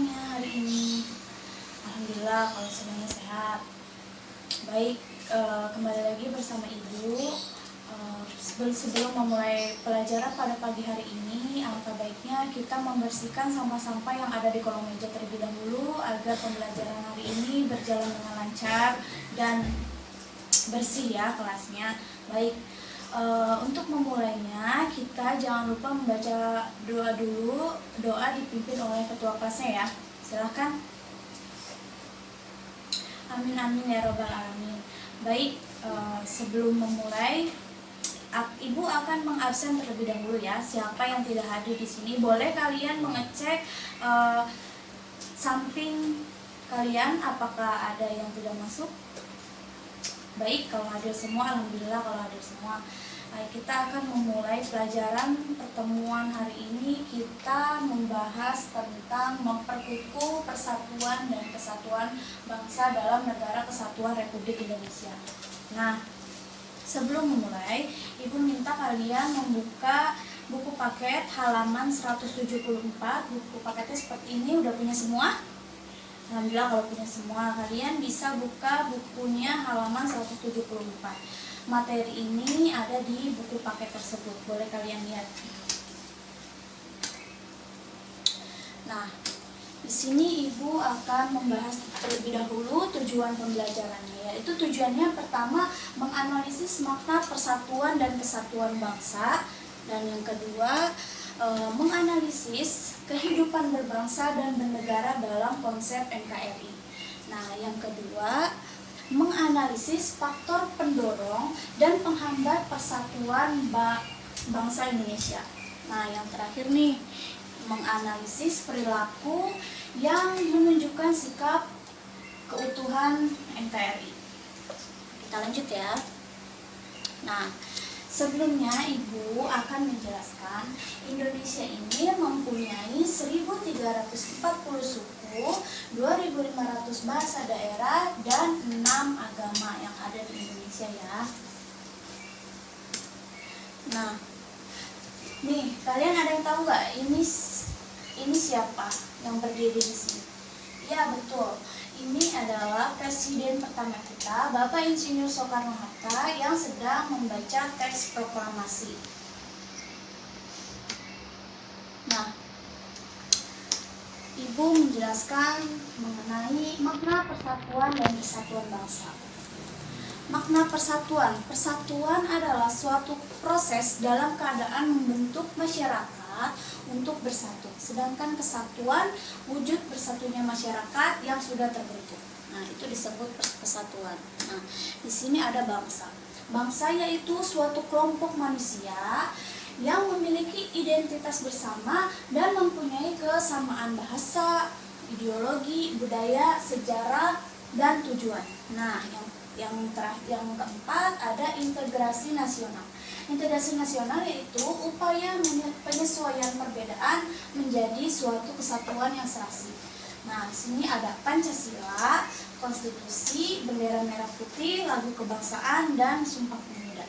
semuanya hari ini? Alhamdulillah kalau semuanya sehat. Baik, kembali lagi bersama Ibu. Sebelum memulai pelajaran pada pagi hari ini, alangkah baiknya kita membersihkan sampah-sampah yang ada di kolong meja terlebih dahulu agar pembelajaran hari ini berjalan dengan lancar dan bersih ya kelasnya. Baik, untuk memulainya kita jangan lupa membaca doa dulu. Doa dipimpin oleh ketua kelasnya ya. Silahkan. Amin amin ya robbal alamin. Baik, sebelum memulai, Ibu akan mengabsen terlebih dahulu ya. Siapa yang tidak hadir di sini, boleh kalian mengecek samping kalian apakah ada yang tidak masuk. Baik, kalau hadir semua, alhamdulillah kalau hadir semua. Baik, kita akan memulai pelajaran pertemuan hari ini. Kita membahas tentang memperkukuh persatuan dan kesatuan bangsa dalam Negara Kesatuan Republik Indonesia. Nah, sebelum memulai, Ibu minta kalian membuka buku paket halaman 174. Buku paketnya seperti ini, udah punya semua? Alhamdulillah kalau punya semua. Kalian bisa buka bukunya halaman 174. Materi ini ada di buku paket tersebut. Boleh kalian lihat. Nah, di sini Ibu akan membahas terlebih dahulu tujuan pembelajarannya. Yaitu tujuannya pertama menganalisis makna persatuan dan kesatuan bangsa, dan yang kedua menganalisis kehidupan berbangsa dan bernegara dalam konsep NKRI. Nah, yang kedua, menganalisis faktor pendorong dan penghambat persatuan bangsa Indonesia. Nah, yang terakhir nih, menganalisis perilaku yang menunjukkan sikap keutuhan NKRI. Kita lanjut ya. Nah, sebelumnya Ibu akan menjelaskan Indonesia ini mempunyai 1.340 suku, 2.500 bahasa daerah, dan 6 agama yang ada di Indonesia ya. Nah, nih kalian ada yang tahu nggak ini siapa yang berdiri di sini? Ya betul. Ini adalah presiden pertama kita, Bapak Insinyur Soekarno-Hatta, yang sedang membaca teks proklamasi. Nah, Ibu menjelaskan mengenai makna persatuan dan kesatuan bangsa. Makna persatuan. Persatuan adalah suatu proses dalam keadaan membentuk masyarakat untuk bersatu. Sedangkan kesatuan, wujud bersatunya masyarakat yang sudah terbentuk. Nah, itu disebut kesatuan. Nah, di sini ada bangsa. Bangsa yaitu suatu kelompok manusia yang memiliki identitas bersama dan mempunyai kesamaan bahasa, ideologi, budaya, sejarah, dan tujuan. Nah, yang keempat ada integrasi nasional. Integrasi nasional yaitu upaya penyesuaian perbedaan menjadi suatu kesatuan yang serasi. Nah, di sini ada Pancasila, konstitusi, bendera merah putih, lagu kebangsaan, dan sumpah pemuda.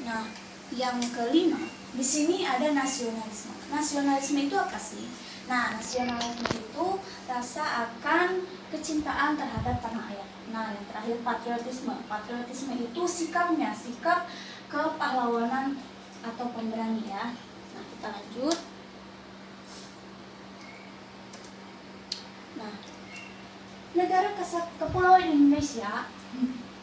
Nah, yang kelima, di sini ada nasionalisme. Nasionalisme itu apa sih? Nah, nasionalisme itu rasa akan kecintaan terhadap tanah air. Nah, yang terakhir patriotisme. Patriotisme itu sikapnya, sikap kepahlawanan atau pemberani ya. Nah, kita lanjut. Nah, negara Kepulauan Indonesia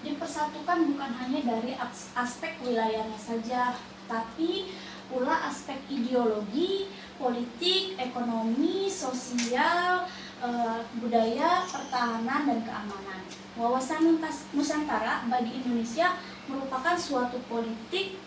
dipersatukan bukan hanya dari aspek wilayahnya saja, tapi pula aspek ideologi, politik, ekonomi, sosial, budaya, pertahanan, dan keamanan. Wawasan Nusantara bagi Indonesia merupakan suatu politik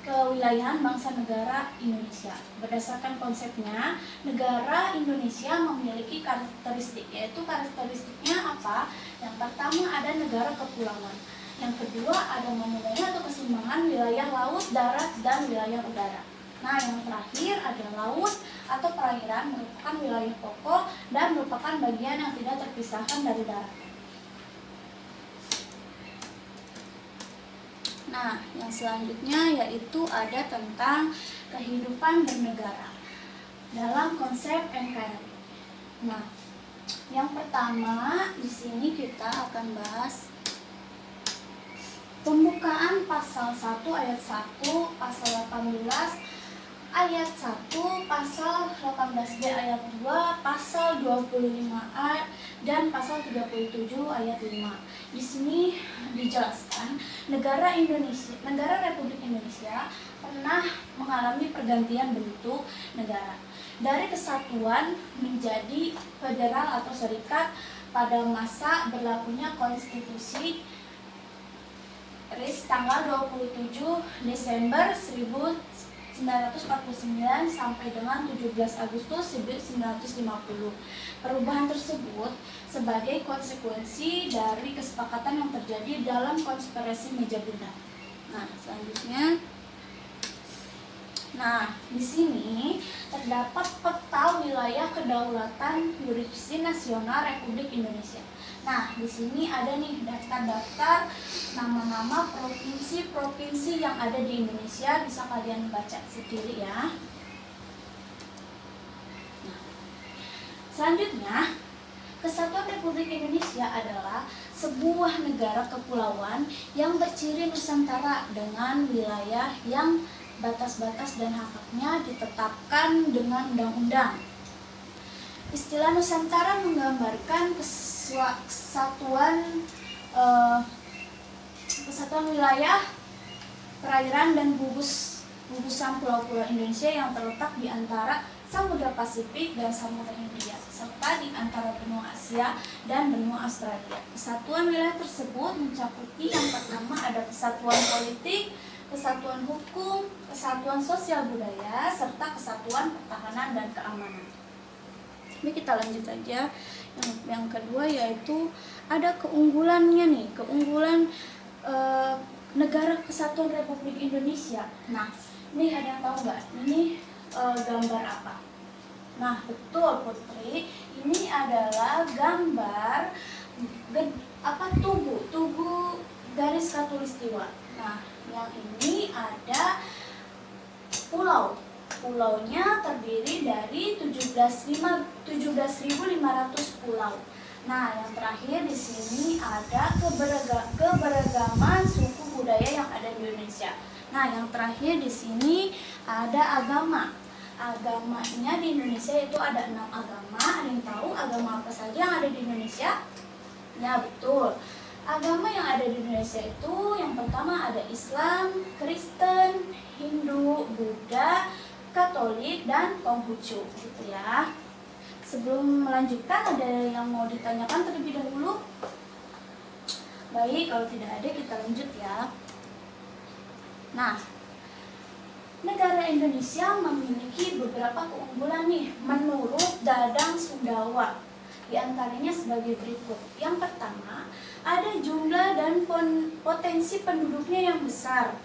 kewilayahan bangsa negara Indonesia. Berdasarkan konsepnya, negara Indonesia memiliki karakteristik, yaitu karakteristiknya apa? Yang pertama ada negara kepulauan. Yang kedua ada monumen atau keseimbangan wilayah laut, darat, dan wilayah udara. Nah, yang terakhir ada laut atau perairan, merupakan wilayah pokok dan merupakan bagian yang tidak terpisahkan dari darat. Nah, yang selanjutnya yaitu ada tentang kehidupan bernegara dalam konsep NKRI. Nah, yang pertama di sini kita akan bahas pembukaan pasal 1 ayat 1, pasal 18 ayat 1, pasal 18B ayat 2, pasal 25A dan pasal 37 ayat 5. Di sini dijelaskan negara Republik Indonesia pernah mengalami pergantian bentuk negara dari kesatuan menjadi federal atau serikat pada masa berlakunya konstitusi RIS tanggal 27 Desember 1949 sampai dengan 17 Agustus 1950. Perubahan tersebut sebagai konsekuensi dari kesepakatan yang terjadi dalam konspirasi meja bulan. Nah, selanjutnya, di sini terdapat peta wilayah kedaulatan yurisdiksi nasional Republik Indonesia. Nah, di sini ada nih daftar-daftar nama-nama provinsi-provinsi yang ada di Indonesia, bisa kalian baca sendiri ya. Nah, selanjutnya, Kesatuan Republik Indonesia adalah sebuah negara kepulauan yang berciri Nusantara dengan wilayah yang batas-batas dan hak-haknya ditetapkan dengan undang-undang. Istilah Nusantara menggambarkan kesatuan wilayah, perairan dan gugusan pulau-pulau Indonesia yang terletak di antara Samudra Pasifik dan Samudra Hindia, serta di antara benua Asia dan benua Australia. Kesatuan wilayah tersebut mencakupi yang pertama ada kesatuan politik, kesatuan hukum, kesatuan sosial budaya, serta kesatuan pertahanan dan keamanan. Ini kita lanjut aja. Yang kedua yaitu ada keunggulannya nih, keunggulan negara Kesatuan Republik Indonesia. Nah, ini ada yang tahu nggak? Ini gambar apa? Nah, betul Putri, ini adalah gambar tugu garis khatulistiwa. Nah, yang ini ada pulau. Pulaunya terdiri dari 17.500 pulau. Nah, yang terakhir di sini ada keberagaman suku budaya yang ada di Indonesia. Nah, yang terakhir di sini ada agama. Agamanya di Indonesia itu ada 6 agama. Ada yang tahu agama apa saja yang ada di Indonesia? Ya, betul. Agama yang ada di Indonesia itu yang pertama ada Islam, Kristen, Hindu, Buddha, Katolik, dan Konghucu gitu ya. Sebelum melanjutkan, ada yang mau ditanyakan terlebih dahulu? Baik, kalau tidak ada kita lanjut ya. Nah, negara Indonesia memiliki beberapa keunggulan nih menurut Dadang Sundawa. Di antaranya sebagai berikut. Yang pertama, ada jumlah dan potensi penduduknya yang besar,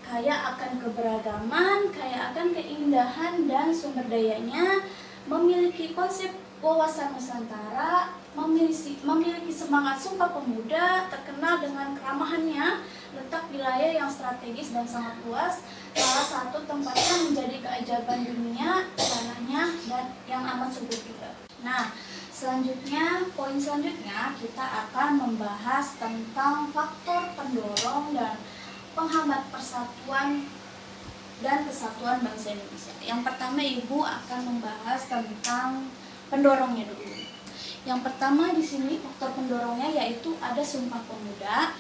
kaya akan keberagaman, kaya akan keindahan dan sumber dayanya, memiliki konsep wawasan Nusantara, memiliki semangat Sumpah Pemuda, terkenal dengan keramahannya, letak wilayah yang strategis dan sangat luas, salah satu tempatnya menjadi keajaiban dunia, tanahnya dan yang amat subur juga. Nah, poin selanjutnya kita akan membahas tentang faktor pendorong dan penghambat persatuan dan kesatuan bangsa Indonesia. Yang pertama, Ibu akan membahas tentang pendorongnya dulu. Yang pertama di sini faktor pendorongnya yaitu ada Sumpah Pemuda.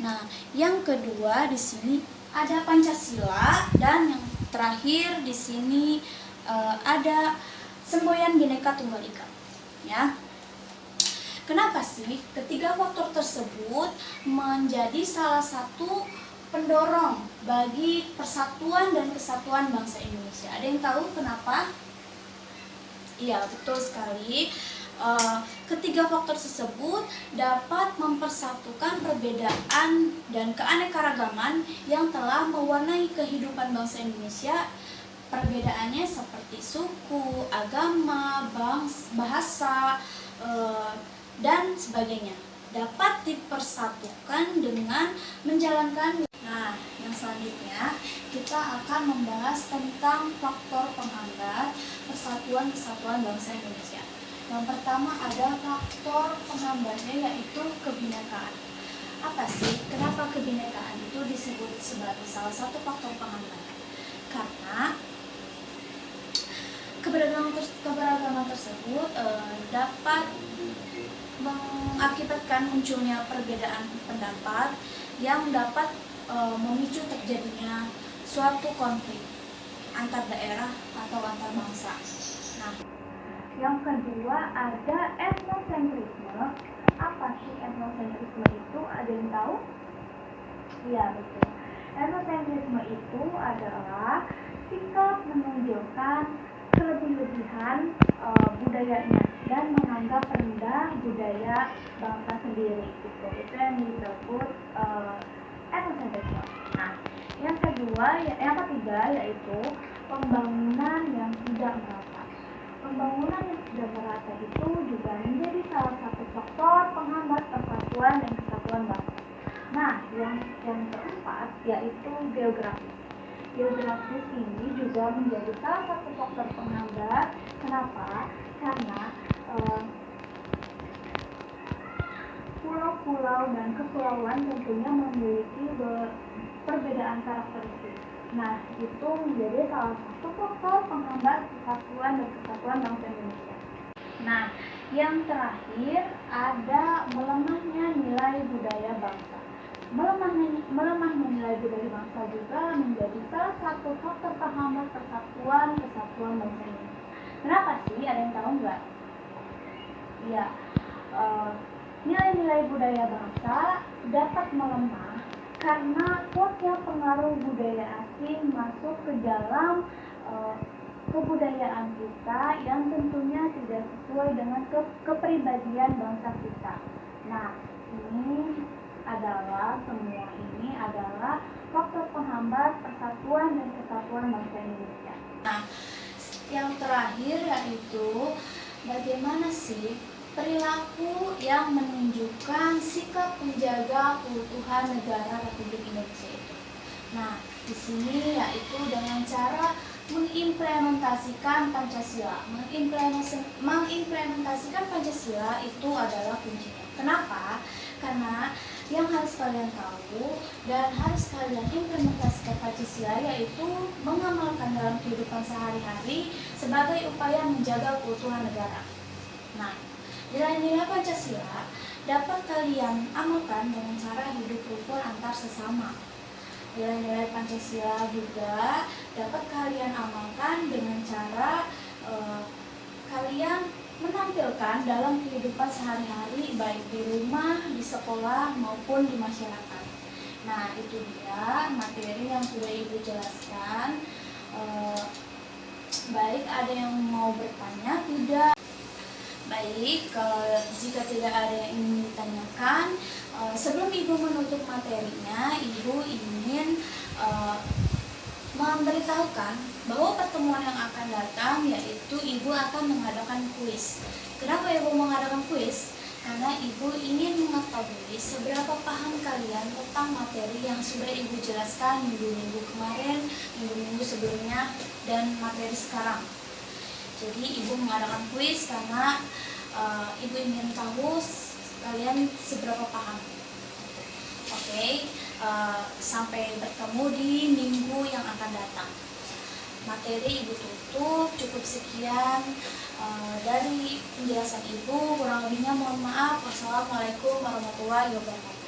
Nah, yang kedua di sini ada Pancasila, dan yang terakhir di sini ada semboyan Bhinneka Tunggal Ika. Ya. Kenapa sih ketiga faktor tersebut menjadi salah satu pendorong bagi persatuan dan kesatuan bangsa Indonesia? Ada yang tahu kenapa? Iya, betul sekali. Ketiga faktor tersebut dapat mempersatukan perbedaan dan keanekaragaman yang telah mewarnai kehidupan bangsa Indonesia. Perbedaannya seperti suku, agama, bahasa, dan sebagainya dapat dipersatukan dengan menjalankan. Nah, yang selanjutnya kita akan membahas tentang faktor penghambat persatuan kesatuan bangsa Indonesia. Yang pertama ada faktor penghambatnya, yaitu kebinekaan. Apa sih? Kenapa kebinekaan itu disebut sebagai salah satu faktor penghambat? Karena keberagaman tersebut dapat mengakibatkan munculnya perbedaan pendapat yang dapat memicu terjadinya suatu konflik antar daerah atau antar bangsa. Nah, yang kedua ada etnosentrisme. Apa sih etnosentrisme itu? Ada yang tahu? Iya, betul. Etnosentrisme itu adalah sikap menunjukkan kelebihan budayanya dan menganggap rendah budaya bangsa sendiri. Itu yang disebut etnosentrisme. Nah, yang ketiga yaitu pembangunan yang tidak merata. Pembangunan yang tidak merata itu juga menjadi salah satu faktor penghambat persatuan dan kesatuan bangsa. Nah, yang keempat yaitu geografi. Geografis ini juga menjadi salah satu faktor penghambat. Kenapa? Karena pulau-pulau dan kepulauan tentunya memiliki perbedaan karakteristik. Nah, itu menjadi salah satu faktor penghambat persatuan dan kesatuan bangsa Indonesia. Nah, yang terakhir ada melemahnya nilai budaya bangsa. Melemahnya nilai budaya bangsa juga menjadi salah satu faktor penghambat kesatuan bangsa Indonesia. Kenapa sih? Ada yang tahu nggak? Ya, nilai-nilai budaya bangsa dapat melemah karena kuatnya pengaruh budaya asing masuk ke dalam kebudayaan kita yang tentunya tidak sesuai dengan kepribadian bangsa kita. Nah, semua ini adalah faktor penghambat persatuan dan kesatuan bangsa Indonesia. Nah, yang terakhir yaitu bagaimana sih perilaku yang menunjukkan sikap menjaga keutuhan negara Republik Indonesia itu. Nah, di sini yaitu dengan cara mengimplementasikan Pancasila. Mengimplementasikan Pancasila itu adalah kuncinya. Kenapa? Karena yang harus kalian tahu dan harus kalian implementasikan Pancasila yaitu mengamalkan dalam kehidupan sehari-hari sebagai upaya menjaga keutuhan negara. Nah, nilai-nilai Pancasila dapat kalian amalkan dengan cara hidup rukun antar sesama. Nilai-nilai Pancasila juga dapat kalian amalkan dengan cara kalian menampilkan dalam kehidupan sehari-hari, baik di rumah, di sekolah, maupun di masyarakat. Nah, itu dia materi yang sudah Ibu jelaskan. Baik, ada yang mau bertanya? Tidak? Baik, kalau jika tidak ada yang ingin ditanyakan, sebelum Ibu menutup materinya, Ibu ingin memberitahukan bahwa pertemuan yang akan datang yaitu Ibu akan mengadakan kuis. Kenapa Ibu mengadakan kuis? Karena Ibu ingin mengetahui seberapa paham kalian tentang materi yang sudah Ibu jelaskan minggu-minggu kemarin, minggu-minggu sebelumnya, dan materi sekarang. Jadi Ibu mengadakan kuis karena Ibu ingin tahu kalian seberapa paham. Oke, sampai bertemu di minggu yang akan datang. Materi Ibu tutup, cukup sekian dari penjelasan Ibu. Kurang lebihnya mohon maaf. Wassalamualaikum warahmatullahi wabarakatuh.